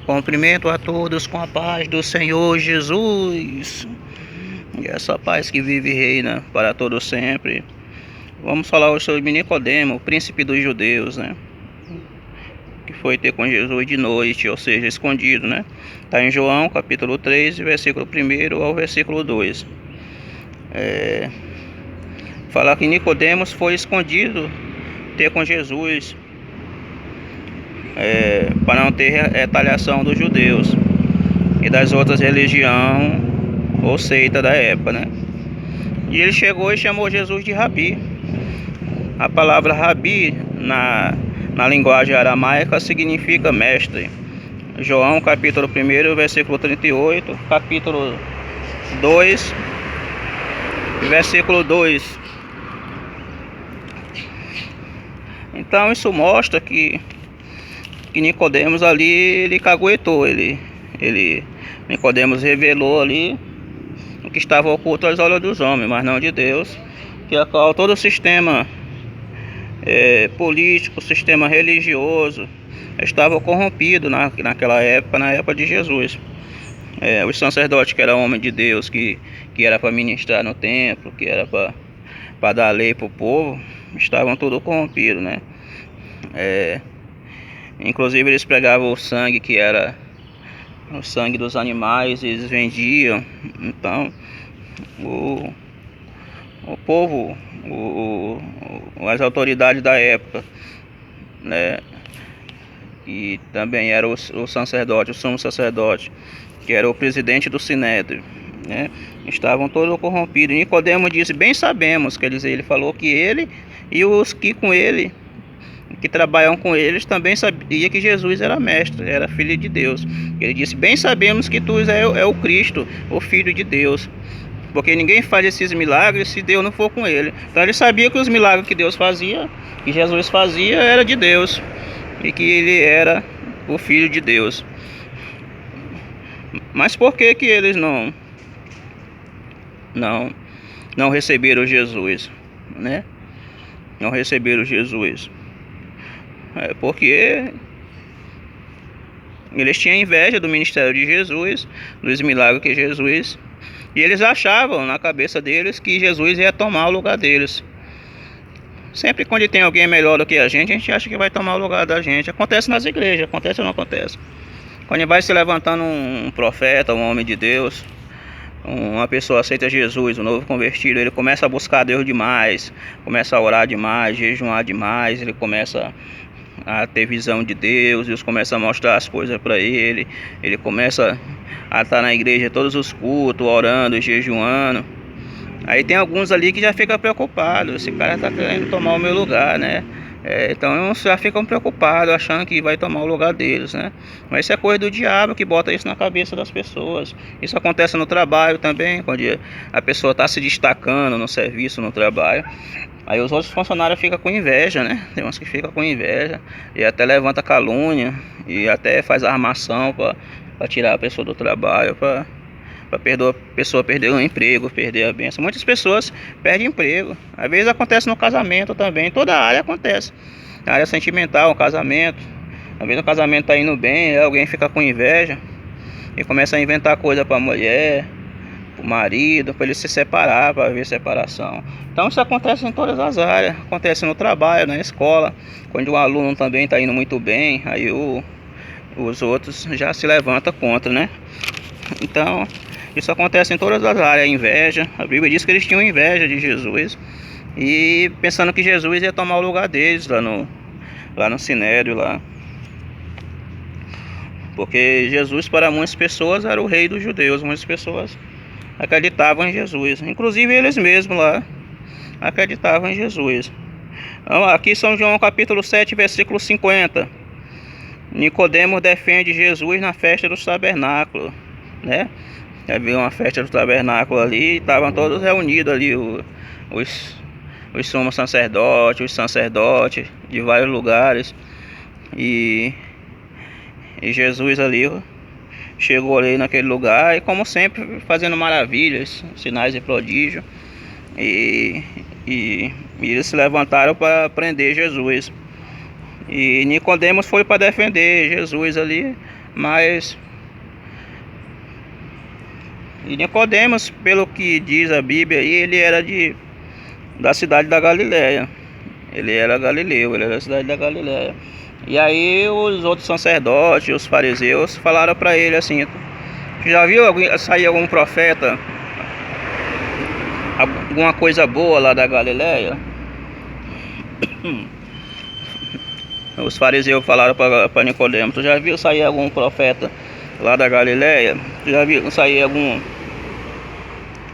Cumprimento a todos com a paz do Senhor Jesus. E essa paz que vive e reina para todos sempre. Vamos falar hoje sobre Nicodemo, o príncipe dos judeus, né? Que foi ter com Jesus de noite, ou seja, escondido, né? Está em João capítulo 3, versículo 1 ao versículo 2. Falar que Nicodemos foi escondido ter com Jesus, para não ter retaliação dos judeus e das outras religiões ou seita da época, né? E ele chegou e chamou Jesus de Rabi. A palavra Rabi na linguagem aramaica significa mestre. João capítulo 1, versículo 38, capítulo 2, versículo 2. Então isso mostra que Nicodemos ali, ele caguetou, Nicodemos revelou ali o que estava oculto aos olhos dos homens, mas não de Deus, que a qual todo o sistema político, sistema religioso estava corrompido naquela época, na época de Jesus. Os sacerdotes, que era homem de Deus, que era para ministrar no templo, que era para dar lei para o povo, estavam tudo corrompidos, né? Inclusive eles pregavam o sangue, que era o sangue dos animais, eles vendiam. Então o povo, as autoridades da época, né, e também era o sacerdote, o sumo sacerdote, que era o presidente do Sinédrio, né, estavam todos corrompidos. Nicodemo disse: bem sabemos, quer dizer, ele falou que ele e os que com ele, que trabalham com eles, também sabia que Jesus era mestre, era filho de Deus. Ele disse: bem sabemos que tu é o Cristo, o Filho de Deus, porque ninguém faz esses milagres se Deus não for com ele. Então ele sabia que os milagres que Deus fazia, que Jesus fazia, era de Deus, e que ele era o Filho de Deus. Mas por que eles não receberam Jesus, né? Não receberam Jesus. Porque eles tinham inveja do ministério de Jesus, dos milagres que Jesus, e eles achavam na cabeça deles que Jesus ia tomar o lugar deles. Sempre quando tem alguém melhor do que a gente acha que vai tomar o lugar da gente. Acontece nas igrejas, acontece ou não acontece? Quando vai se levantando um profeta, um homem de Deus, uma pessoa aceita Jesus, um novo convertido, ele começa a buscar Deus demais, começa a orar demais, jejuar demais, ele começa a ter visão de Deus, Deus começa a mostrar as coisas para ele, ele começa a estar na igreja todos os cultos, orando, jejuando. Aí tem alguns ali que já ficam preocupados: esse cara está querendo tomar o meu lugar, né? Então já ficam preocupados, achando que vai tomar o lugar deles, né? Mas isso é coisa do diabo, que bota isso na cabeça das pessoas. Isso acontece no trabalho também, quando a pessoa está se destacando no serviço, no trabalho. Aí os outros funcionários ficam com inveja, né? Tem uns que ficam com inveja e até levanta calúnia e até faz armação para tirar a pessoa do trabalho, para a pessoa perder o emprego, perder a bênção. Muitas pessoas perdem emprego. Às vezes acontece no casamento também. Toda área acontece. Na área sentimental, o casamento. Às vezes o casamento está indo bem, alguém fica com inveja e começa a inventar coisa para a mulher, para o marido, para ele se separar, para haver separação. Então isso acontece em todas as áreas. Acontece no trabalho, na escola. Quando o aluno também está indo muito bem, aí os outros já se levantam contra, né? Então isso acontece em todas as áreas. Inveja. A Bíblia diz que eles tinham inveja de Jesus, e pensando que Jesus ia tomar o lugar deles lá no Sinédrio lá. Porque Jesus, para muitas pessoas, era o rei dos judeus. Muitas pessoas acreditavam em Jesus, inclusive eles mesmos lá acreditavam em Jesus. Então, aqui São João capítulo 7, versículo 50. Nicodemo defende Jesus na festa dos tabernáculos, né? Havia uma festa do tabernáculo ali, estavam todos reunidos ali, os sumos sacerdotes, os sacerdotes de vários lugares, e Jesus ali chegou ali naquele lugar, e como sempre fazendo maravilhas, sinais e prodígios, e eles se levantaram para prender Jesus. E Nicodemos foi para defender Jesus ali, Mas e Nicodemos, pelo que diz a Bíblia aí, ele era da cidade da Galileia. Ele era galileu, ele era da cidade da Galileia. E aí os outros sacerdotes, os fariseus, falaram para ele assim: já viu sair algum profeta, alguma coisa boa lá da Galileia? Os fariseus falaram para Nicodemos: tu já viu sair algum profeta lá da Galileia? Tu já viu sair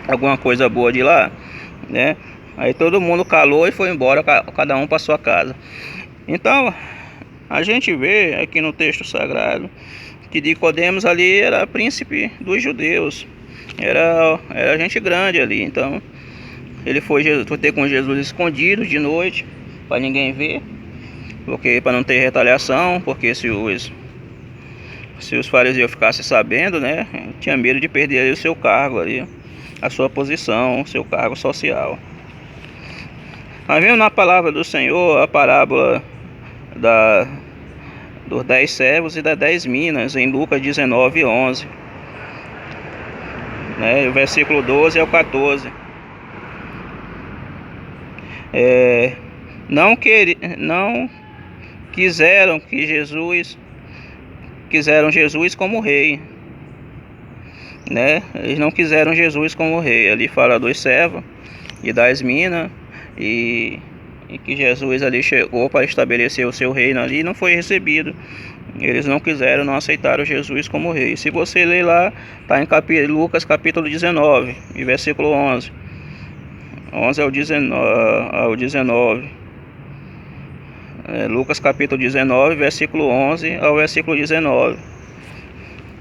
alguma coisa boa de lá, né? Aí todo mundo calou e foi embora, cada um para sua casa. Então a gente vê aqui no texto sagrado que Nicodemos ali era príncipe dos judeus, era gente grande ali. Então ele foi ter com Jesus escondido de noite para ninguém ver, porque para não ter retaliação, porque se os fariseus ficassem sabendo, né, tinha medo de perder ali o seu cargo ali, a sua posição, o seu cargo social. Nós vemos na palavra do Senhor a parábola dos 10 servos e das 10 minas em Lucas 19:11, né, o versículo 12 ao 14. Não quiseram Jesus como rei, né? Eles não quiseram Jesus como rei. Ali fala dos servos e das minas, e que Jesus ali chegou para estabelecer o seu reino ali, e não foi recebido. Eles não quiseram, não aceitaram Jesus como rei. Se você ler lá, está em Lucas capítulo 19 e versículo 11 ao 19. Lucas capítulo 19, versículo 11 ao versículo 19.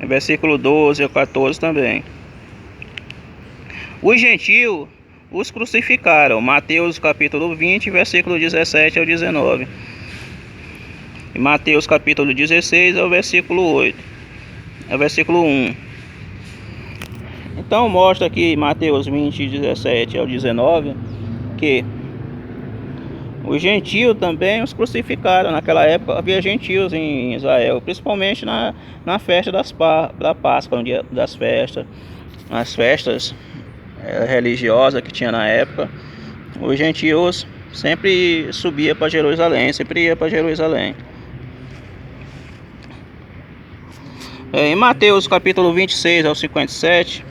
Versículo 12 ao 14 também. Os gentios os crucificaram. Mateus capítulo 20, versículo 17 ao 19. E Mateus capítulo 16 ao versículo 8. Ao versículo 1. Então mostra aqui Mateus 20, 17 ao 19, que os gentios também os crucificaram. Naquela época havia gentios em Israel, principalmente na festa da Páscoa, no dia das festas, nas festas religiosas que tinha na época. Os gentios sempre subia para Jerusalém, sempre ia para Jerusalém. Em Mateus capítulo 26 ao 57,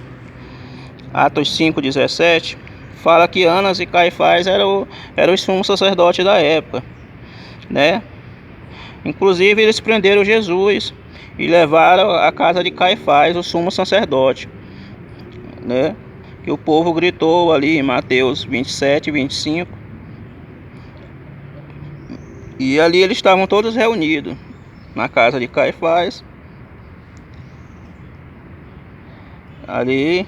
Atos 5:17, fala que Anas e Caifás eram os sumos sacerdotes da época, né? Inclusive eles prenderam Jesus e levaram à casa de Caifás, o sumo sacerdote, né? Que o povo gritou ali em Mateus 27, 25. E ali eles estavam todos reunidos na casa de Caifás, ali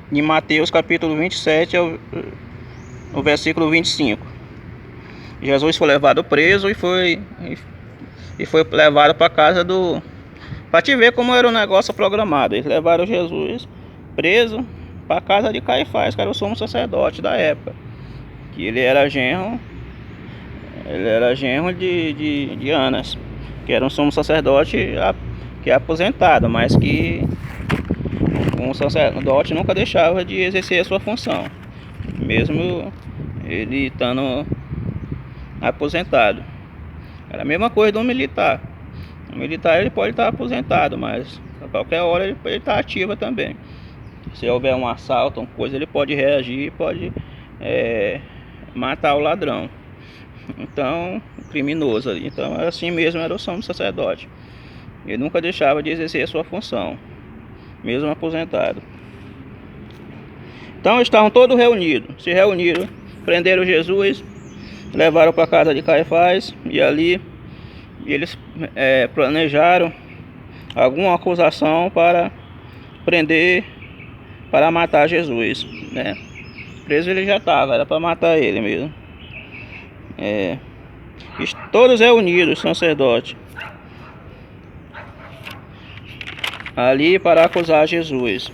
em Mateus capítulo 27, no versículo 25. Jesus foi levado preso e foi levado para casa para te ver como era o negócio programado. Eles levaram Jesus preso para casa de Caifás, que era o sumo sacerdote da época, que ele era genro de Anas, que era um sumo sacerdote que é aposentado, mas que um sacerdote nunca deixava de exercer a sua função, mesmo ele estando aposentado. Era a mesma coisa do militar. O militar ele pode estar aposentado, mas a qualquer hora ele está ativo também. Se houver um assalto, uma coisa, ele pode reagir, pode matar o ladrão. Então, o criminoso ali. Então, assim mesmo era o sumo sacerdote. Ele nunca deixava de exercer a sua função, mesmo aposentado. Então estavam todos reunidos, se reuniram, prenderam Jesus, levaram para a casa de Caifás, e ali eles planejaram alguma acusação para prender, para matar Jesus, né? Preso ele já estava, era para matar ele mesmo. Todos reunidos, sacerdotes, ali para acusar Jesus.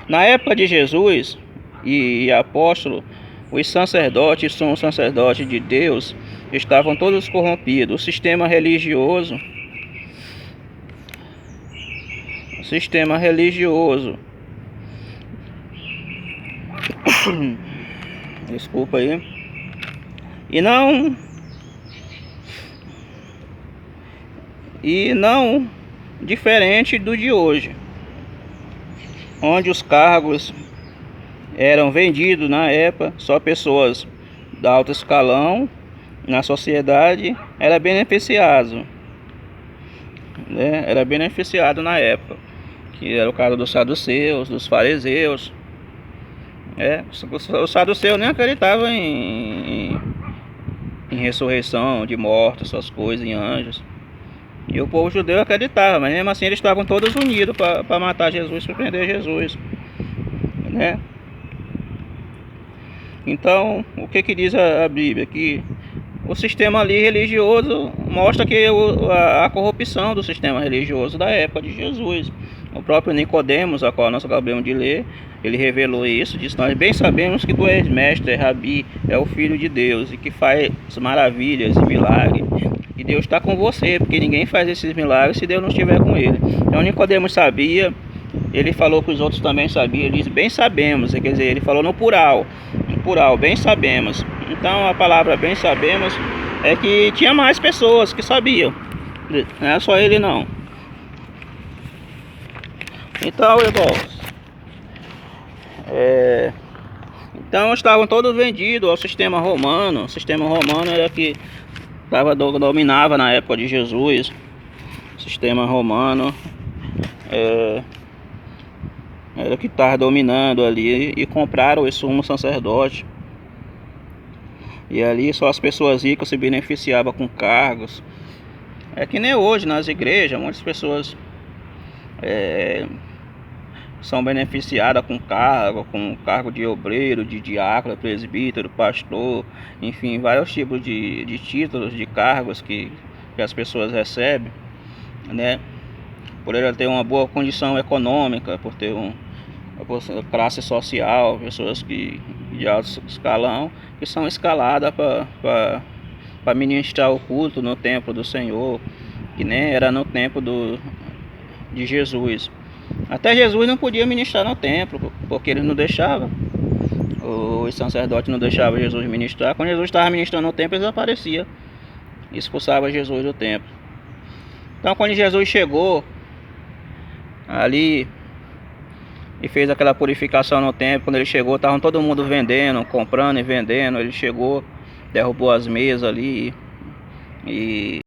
Na época de Jesus e apóstolo, os sacerdotes, são sacerdotes de Deus, estavam todos corrompidos. O sistema religioso sistema religioso. Desculpa aí. E não diferente do de hoje, onde os cargos eram vendidos na época, só pessoas de alto escalão na sociedade era beneficiado, né? Era beneficiado na época, que era o caso dos saduceus, dos fariseus. Os saduceus nem acreditavam em ressurreição de mortos, essas coisas, em anjos. E o povo judeu acreditava, mas mesmo assim eles estavam todos unidos para matar Jesus, para prender Jesus, né? Então, o que diz a Bíblia? Que o sistema ali religioso mostra que a corrupção do sistema religioso da época de Jesus. O próprio Nicodemos, a qual nós acabamos de ler, ele revelou isso, disse: nós bem sabemos que tu és mestre, rabi, é o Filho de Deus, e que faz maravilhas e milagres. E Deus está com você, porque ninguém faz esses milagres se Deus não estiver com ele. Então Nicodemos sabia, ele falou que os outros também sabiam, ele disse: bem sabemos, quer dizer, ele falou no plural, bem sabemos. Então a palavra bem sabemos é que tinha mais pessoas que sabiam, não é só ele não. Então, irmãos, então estavam todos vendidos ao sistema romano. O sistema romano era que dominava na época de Jesus. O sistema romano era que estava dominando ali, e compraram o sumo sacerdote. E ali só as pessoas ricas se beneficiavam com cargos. É que nem hoje nas igrejas, muitas pessoas são beneficiadas com cargo de obreiro, de diácono, presbítero, pastor, enfim, vários tipos de títulos, de cargos que as pessoas recebem, né? Por ela ter uma boa condição econômica, por ter uma classe social, pessoas de alto escalão, que são escaladas para ministrar o culto no templo do Senhor, que nem era no templo de Jesus. Até Jesus não podia ministrar no templo, porque ele não deixava. Os sacerdotes não deixavam Jesus ministrar. Quando Jesus estava ministrando no templo, eles apareciam e expulsavam Jesus do templo. Então, quando Jesus chegou ali e fez aquela purificação no templo, quando ele chegou, estavam todo mundo vendendo, comprando e vendendo. Ele chegou, derrubou as mesas ali e